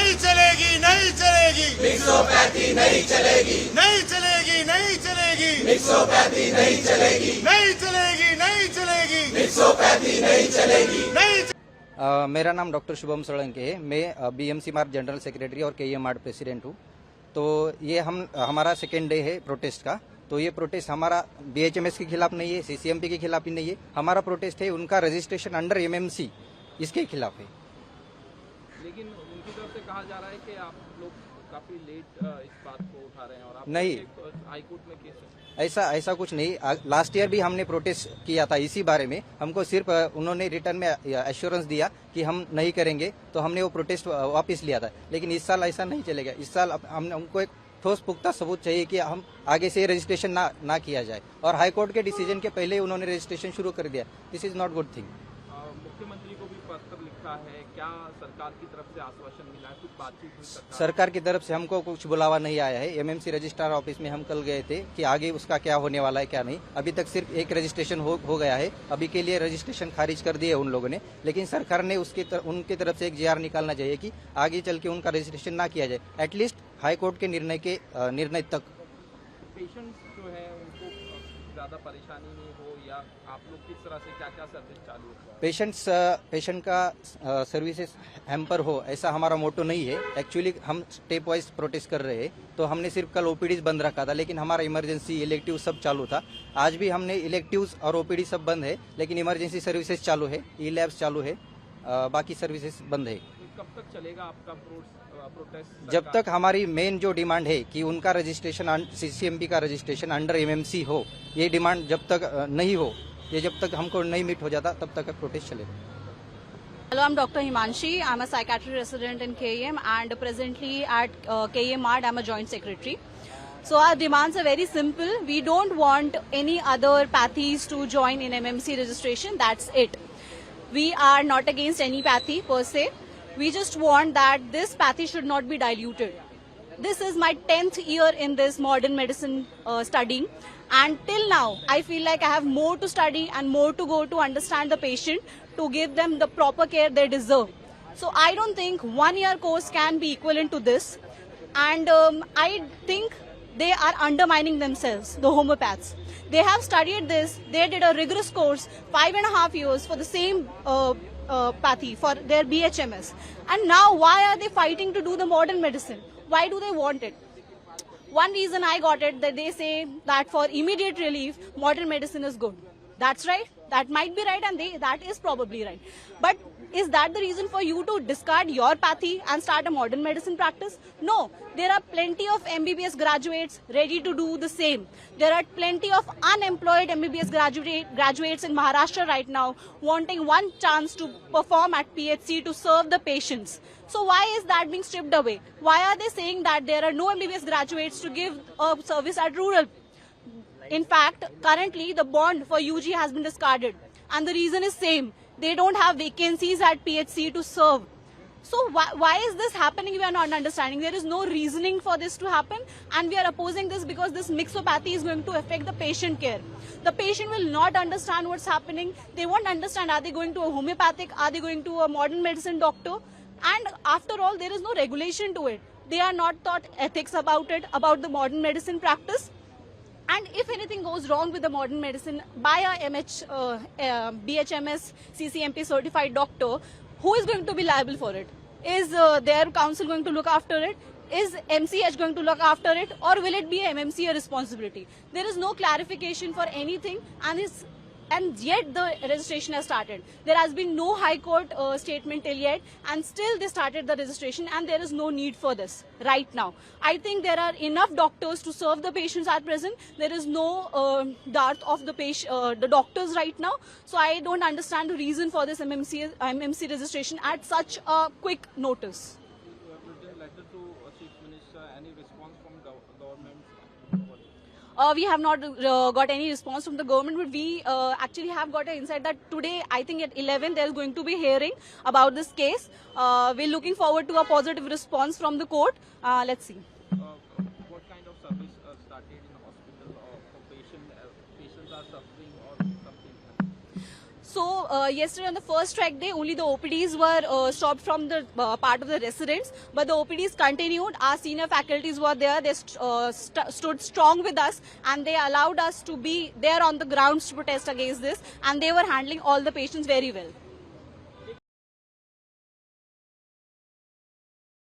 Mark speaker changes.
Speaker 1: नहीं चलेगी, नहीं चलेगी,
Speaker 2: मिक्सोपैथी नहीं चलेगी,
Speaker 1: नहीं चलेगी, नहीं चलेगी,
Speaker 2: मिक्सोपैथी नहीं चलेगी,
Speaker 1: नहीं चलेगी, नहीं चलेगी,
Speaker 2: मिक्सोपैथी नहीं चलेगी।
Speaker 1: नहीं
Speaker 3: मेरा नाम डॉक्टर शुभम सोलंकी है। मैं बीएमसी मार्ट जनरल सेक्रेटरी और केईएम मार्ट प्रेसिडेंट हूँ। तो ये हमारा सेकेंड डे है प्रोटेस्ट का। तो ये प्रोटेस्ट हमारा बीएचएमएस के खिलाफ नहीं है, सीसीएमपी के खिलाफ ही नहीं है। हमारा प्रोटेस्ट है उनका रजिस्ट्रेशन अंडर एमएमसी इसके खिलाफ है।
Speaker 4: लेकिन उनकी तरफ से कहा जा रहा है कि आप लोग काफी लेट इस बात को उठा रहे हैं और आप
Speaker 3: नहीं।
Speaker 4: हाईकोर्ट में केस है।
Speaker 3: ऐसा कुछ नहीं। लास्ट ईयर भी हमने प्रोटेस्ट किया था इसी बारे में। हमको सिर्फ उन्होंने रिटर्न में एश्योरेंस दिया कि हम नहीं करेंगे, तो हमने वो प्रोटेस्ट वापस लिया था। लेकिन इस साल ऐसा नहीं चलेगा। इस साल हमको एक ठोस पुख्ता सबूत चाहिए कि हम आगे से रजिस्ट्रेशन ना किया जाए। और हाईकोर्ट के डिसीजन के पहले उन्होंने रजिस्ट्रेशन शुरू कर दिया। This is not good thing.
Speaker 4: मुख्यमंत्री को भी पत्र लिखा है, क्या सरकार की तरफ से आश्वासन मिला है? कुछ बातचीत हुई
Speaker 3: सरकार की तरफ से हमको कुछ बुलावा नहीं आया है। एमएमसी रजिस्ट्रार ऑफिस में हम कल गए थे कि आगे उसका क्या होने वाला है क्या नहीं। अभी तक सिर्फ एक रजिस्ट्रेशन हो गया है। अभी के लिए रजिस्ट्रेशन खारिज कर दिए उन लोगों ने। लेकिन सरकार ने उनकी तरफ से एक जीआर निकालना चाहिए कि आगे चल के उनका रजिस्ट्रेशन ना किया जाए, एटलीस्ट हाईकोर्ट के निर्णय तक।
Speaker 4: पेशेंट्स जो है उनको ज्यादा परेशानी नहीं हो, या आप लोग किस तरह से क्या क्या सर्विस चालू है?
Speaker 3: पेशेंट का सर्विसेज हैम्पर हो, ऐसा हमारा मोटो नहीं है। एक्चुअली हम स्टेप वाइज प्रोटेस्ट कर रहे हैं। तो हमने सिर्फ कल ओपीडी बंद रखा था, लेकिन हमारा इमरजेंसी इलेक्टिव सब चालू था। आज भी हमने इलेक्टिव्स और ओपीडी सब बंद है, लेकिन इमरजेंसी सर्विसेज चालू है, ई लैब्स चालू है, बाकी सर्विसेज बंद है।
Speaker 4: कब तक चलेगा आपका प्रोटेस्ट?
Speaker 3: जब तक हमारी मेन जो डिमांड है कि उनका रजिस्ट्रेशन सीसीएमपी का रजिस्ट्रेशन अंडर एमएमसी हो, ये डिमांड जब तक नहीं हो, ये जब तक हमको नहीं मीट हो जाता, तब तक प्रोटेस्ट चलेगा।
Speaker 5: Hello, I'm Dr. Himanshi. I'm a psychiatry resident in KEM and presently at KEM Mart, I'm a joint secretary. So our demands are very simple. We don't want any other pathies to join in MMC registration. That's it. We are not against any pathy per se. We just want that this pathy should not be diluted. This is my 10th year in this modern medicine studying, and till now I feel like I have more to study and more to go to understand the patient, to give them the proper care they deserve. So I don't think 1 year course can be equivalent to this, and I think they are undermining themselves, the homeopaths. They have studied this, they did a rigorous course 5.5 years for the same pathy, for their BHMS, and now why are they fighting to do the modern medicine? Why do they want it? One reason I got it, that they say that for immediate relief, modern medicine is good. That's right. That might be right, and that is probably right. But is that the reason for you to discard your pathy and start a modern medicine practice? No. There are plenty of MBBS graduates ready to do the same. There are plenty of unemployed MBBS graduates in Maharashtra right now wanting one chance to perform at PHC to serve the patients. So why is that being stripped away? Why are they saying that there are no MBBS graduates to give a service at rural? In fact, currently the bond for UG has been discarded, and the reason is same. They don't have vacancies at PHC to serve. So why is this happening? We are not understanding. There is no reasoning for this to happen, and we are opposing this because this mixopathy is going to affect the patient care. The patient will not understand what's happening. They won't understand, are they going to a homeopathic, are they going to a modern medicine doctor? And after all, there is no regulation to it. They are not taught ethics about it, about the modern medicine practice. And if anything goes wrong with the modern medicine by a BHMS CCMP certified doctor, who is going to be liable for it? Is their council going to look after it? Is MCH going to look after it? Or will it be a MMC responsibility? There is no clarification for anything, and yet the registration has started. There has been no High Court statement till yet, and still they started the registration, and there is no need for this right now. I think there are enough doctors to serve the patients at present. There is no dearth of the doctors right now. So I don't understand the reason for this MMC registration at such a quick notice.
Speaker 4: You have written a letter to Chief Minister. Any response from government?
Speaker 5: We have not got any response from the government, but we actually have got an insight that today, I think at 11, there is going to be hearing about this case. We're looking forward to a positive response from the court. Let's see.
Speaker 4: What kind of service started in the hospital for patients are suffering or something?
Speaker 5: So yesterday on the first strike day, only the OPDs were stopped from the part of the residents, but the OPDs continued. Our senior faculties were there. They stood strong with us, and they allowed us to be there on the grounds to protest against this, and they were handling all the patients very well.